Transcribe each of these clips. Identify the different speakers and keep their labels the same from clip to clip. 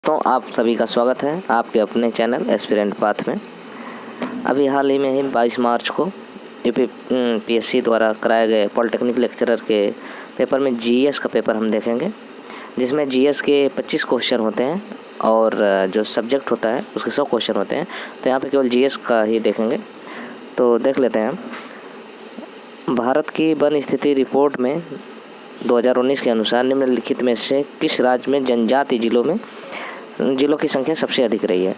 Speaker 1: दोस्तों, आप सभी का स्वागत है आपके अपने चैनल एस्पिरेंट पाथ में। अभी हाल ही में ही 22 मार्च को यूपीपीएससी द्वारा कराए गए पॉलिटेक्निक लेक्चरर के पेपर में जीएस का पेपर हम देखेंगे, जिसमें जीएस के 25 क्वेश्चन होते हैं और जो सब्जेक्ट होता है उसके 100 क्वेश्चन होते हैं। तो यहाँ पे केवल जीएस का ही देखेंगे। तो देख लेते हैं। भारत की वन स्थिति रिपोर्ट में 2019 के अनुसार निम्नलिखित में से किस राज्य में जनजाति जिलों की संख्या सबसे अधिक रही है?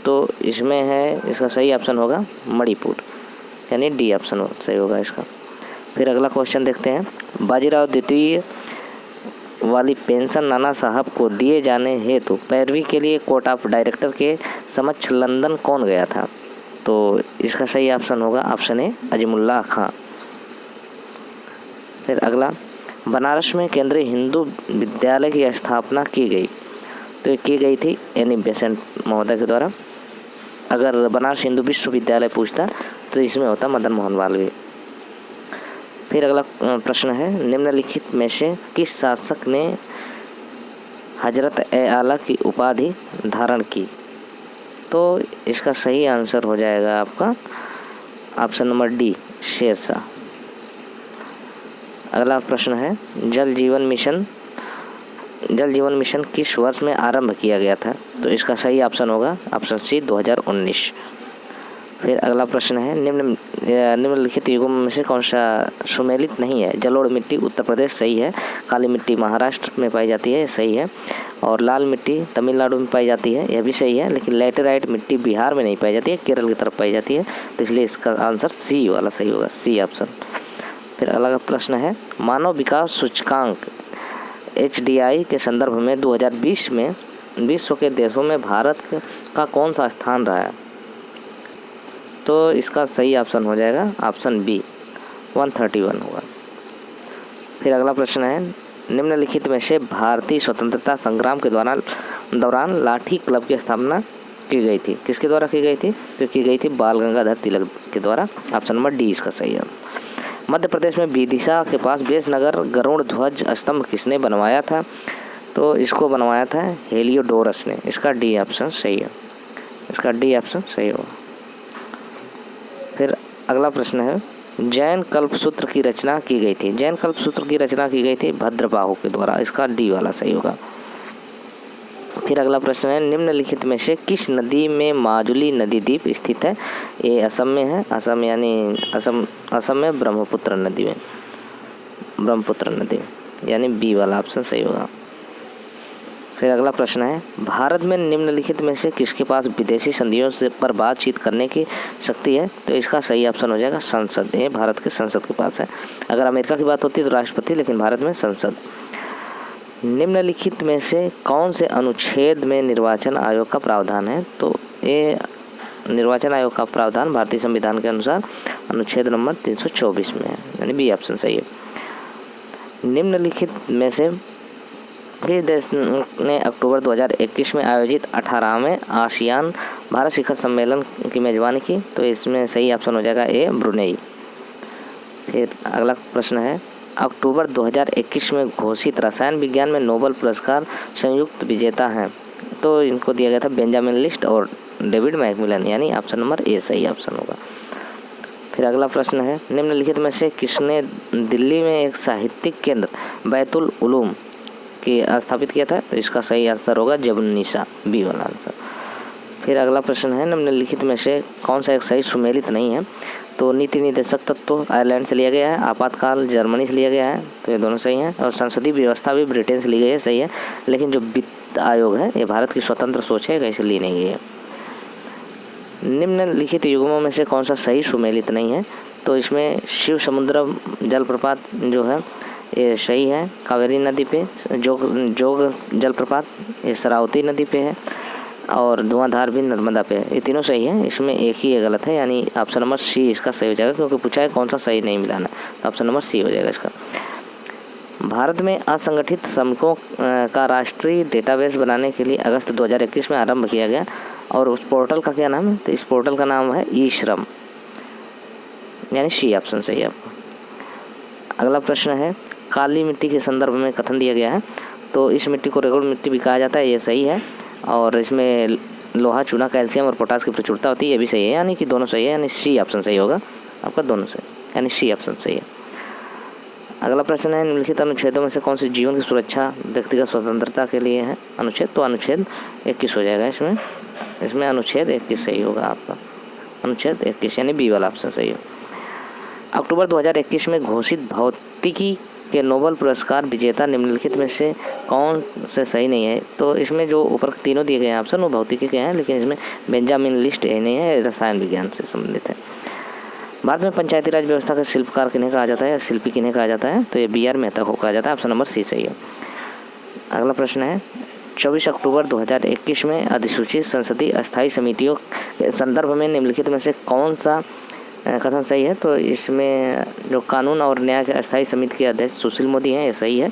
Speaker 1: तो इसमें है, इसका सही ऑप्शन होगा मणिपुर, यानी डी ऑप्शन सही होगा इसका। फिर अगला क्वेश्चन देखते हैं। बाजीराव द्वितीय वाली पेंशन नाना साहब को दिए जाने हेतु पैरवी के लिए कोर्ट ऑफ डायरेक्टर के समक्ष लंदन कौन गया था? तो इसका सही ऑप्शन होगा ऑप्शन ए अजमुल्ला खां। फिर अगला, बनारस में केंद्रीय हिंदू विद्यालय की स्थापना की गई, तो ये की गई थी एनी बेसेंट महोदय के द्वारा। अगर बनारस हिंदू विश्वविद्यालय पूछता तो इसमें होता मदन मोहन मालवीय। फिर अगला प्रश्न है, निम्नलिखित में से किस शासक ने हजरत ए आला की उपाधि धारण की? तो इसका सही आंसर हो जाएगा आपका ऑप्शन नंबर डी शेरशाह। अगला प्रश्न है, जल जीवन मिशन किस वर्ष में आरंभ किया गया था? तो इसका सही ऑप्शन होगा ऑप्शन सी 2019। फिर अगला प्रश्न है, निम्नलिखित युगों में से कौन सा सुमेलित नहीं है? जलोढ़ मिट्टी उत्तर प्रदेश सही है, काली मिट्टी महाराष्ट्र में पाई जाती है सही है, और लाल मिट्टी तमिलनाडु में पाई जाती है यह भी सही है, लेकिन लैटेराइट मिट्टी बिहार में नहीं पाई जाती है, केरल की तरफ पाई जाती है। तो इसलिए इसका आंसर सी वाला सही होगा, सी ऑप्शन। फिर अगला प्रश्न है, मानव विकास सूचकांक HDI के संदर्भ में 2020 में विश्व के देशों में भारत का कौन सा स्थान रहा है? तो इसका सही ऑप्शन हो जाएगा ऑप्शन बी 131 होगा। फिर अगला प्रश्न है, निम्नलिखित में से भारतीय स्वतंत्रता संग्राम के दौरान लाठी क्लब की स्थापना की गई थी, किसके द्वारा की गई थी? तो की गई थी बाल गंगाधर तिलक के द्वारा। ऑप्शन नंबर डी इसका सही है। मध्य प्रदेश में विदिशा के पास बेसनगर गरुड़ ध्वज स्तंभ किसने बनवाया था? तो इसको बनवाया था हेलियोडोरस ने। इसका डी ऑप्शन सही है, इसका डी ऑप्शन सही होगा। फिर अगला प्रश्न है, जैन कल्पसूत्र की रचना की गई थी? जैन कल्पसूत्र की रचना की गई थी भद्रबाहु के द्वारा। इसका डी वाला सही होगा। फिर अगला प्रश्न है, निम्नलिखित में से किस नदी में माजुली नदी द्वीप स्थित है? ये असम में है, असम में ब्रह्मपुत्र नदी यानी बी वाला ऑप्शन सही होगा। फिर अगला प्रश्न है, भारत में निम्नलिखित में से किसके पास विदेशी संधियों से पर बातचीत करने की शक्ति है? तो इसका सही ऑप्शन हो जाएगा संसद। ये भारत के संसद के पास है। अगर अमेरिका की बात होती है तो राष्ट्रपति, लेकिन भारत में संसद। निम्नलिखित में से कौन से अनुच्छेद में निर्वाचन आयोग का प्रावधान है? तो ये निर्वाचन आयोग का प्रावधान भारतीय संविधान के अनुसार अनुच्छेद नंबर 324 में है, यानी बी ऑप्शन सही है। निम्नलिखित में से किस देश ने अक्टूबर 2021 में आयोजित 18वें आसियान भारत शिखर सम्मेलन की मेजबानी की? तो इसमें सही ऑप्शन हो जाएगा ए ब्रुनेई। फिर अगला प्रश्न है, अक्टूबर 2021 में घोषित रसायन विज्ञान में नोबेल पुरस्कार संयुक्त विजेता हैं? तो इनको दिया गया था बेंजामिन लिस्ट और डेविड मैकमिलन, यानी ऑप्शन नंबर ए सही ऑप्शन होगा। फिर अगला प्रश्न है, निम्नलिखित में से किसने दिल्ली में एक साहित्यिक केंद्र बैतुल उलूम की स्थापित किया था? तो इसका सही आंसर होगा जबुन्निसा, बी वाला आंसर। फिर अगला प्रश्न है, निम्नलिखित में से कौन सा एक सही सुमेलित नहीं है? तो नीति निर्देशक तत्व तो आयरलैंड से लिया गया है, आपातकाल जर्मनी से लिया गया है, तो ये दोनों सही हैं, और संसदीय व्यवस्था भी ब्रिटेन से ली गई है, सही है, लेकिन जो वित्त आयोग है ये भारत की स्वतंत्र सोच है, कहीं से ली नहीं गई है। निम्नलिखित युग्मों में से कौन सा सही सुमेलित नहीं है? तो इसमें शिव समुद्रम जलप्रपात जो है ये सही है, कावेरी नदी पे। जोग जलप्रपात ये शरावती नदी पे है, और धुआंधार भी नर्मदा पे है। ये तीनों सही है, इसमें एक ही ये गलत है, यानी ऑप्शन नंबर सी इसका सही हो जाएगा, क्योंकि पूछा है कौन सा सही नहीं मिलाना, तो ऑप्शन नंबर सी हो जाएगा इसका। भारत में असंगठित श्रमिकों का राष्ट्रीय डेटाबेस बनाने के लिए अगस्त 2021 में आरंभ किया गया, और उस पोर्टल का क्या नाम है? तो इस पोर्टल का नाम है ई श्रम, यानी सी ऑप्शन सही है आपको। अगला प्रश्न है, काली मिट्टी के संदर्भ में कथन दिया गया है, तो इस मिट्टी को रेगुड़ मिट्टी भी कहा जाता है, ये सही है, और इसमें लोहा, चूना, कैल्शियम और पोटास की प्रचुरता होती है, ये भी सही है, यानी कि दोनों सही है, यानी सी ऑप्शन सही होगा आपका, दोनों सही, यानी सी ऑप्शन सही है। अगला प्रश्न है, निम्नलिखित अनुच्छेदों में से कौन सी जीवन की सुरक्षा व्यक्तिगत स्वतंत्रता के लिए है अनुच्छेद? तो अनुच्छेद 21 हो जाएगा इसमें अनुच्छेद 21 सही होगा आपका, अनुच्छेद 21 यानी बी वाला ऑप्शन सही है। अक्टूबर 2021 में घोषित भौतिकी के नोबेल पुरस्कार विजेता निम्नलिखित में से कौन से सही नहीं है? तो इसमें जो ऊपर तीनों दिए गए हैं ऑप्शन वो भौतिकी के हैं, लेकिन इसमें बेंजामिन लिस्ट नहीं है, रसायन विज्ञान से संबंधित है। भारत में पंचायती राज व्यवस्था का शिल्पकार किन्हें कहा जाता है या शिल्पी किन्हें कहा जाता है? तो ये बी आर मेहता को कहा जाता है, ऑप्शन नंबर सी सही है। अगला प्रश्न है, 24 अक्टूबर 2021 में अधिसूचित संसदीय अस्थायी समितियों के संदर्भ में निम्नलिखित में से कौन सा कथन सही है? तो इसमें जो कानून और न्याय के अस्थायी समिति के अध्यक्ष सुशील मोदी हैं, ये सही है,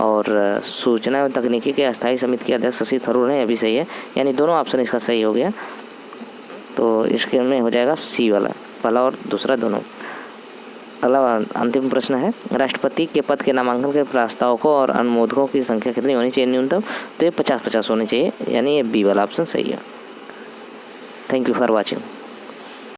Speaker 1: और सूचना एवं तकनीकी के अस्थायी समिति के अध्यक्ष शशि थरूर हैं, ये भी सही है, यानी दोनों ऑप्शन इसका सही हो गया। तो इसके में हो जाएगा सी वाला, पहला और दूसरा दोनों। अगला अंतिम प्रश्न है, राष्ट्रपति के पद के नामांकन के प्रस्तावकों और अनुमोदकों की संख्या कितनी होनी चाहिए न्यूनतम? तो ये 50-50 होनी चाहिए, यानी ये बी वाला ऑप्शन सही है। Thank you for watching.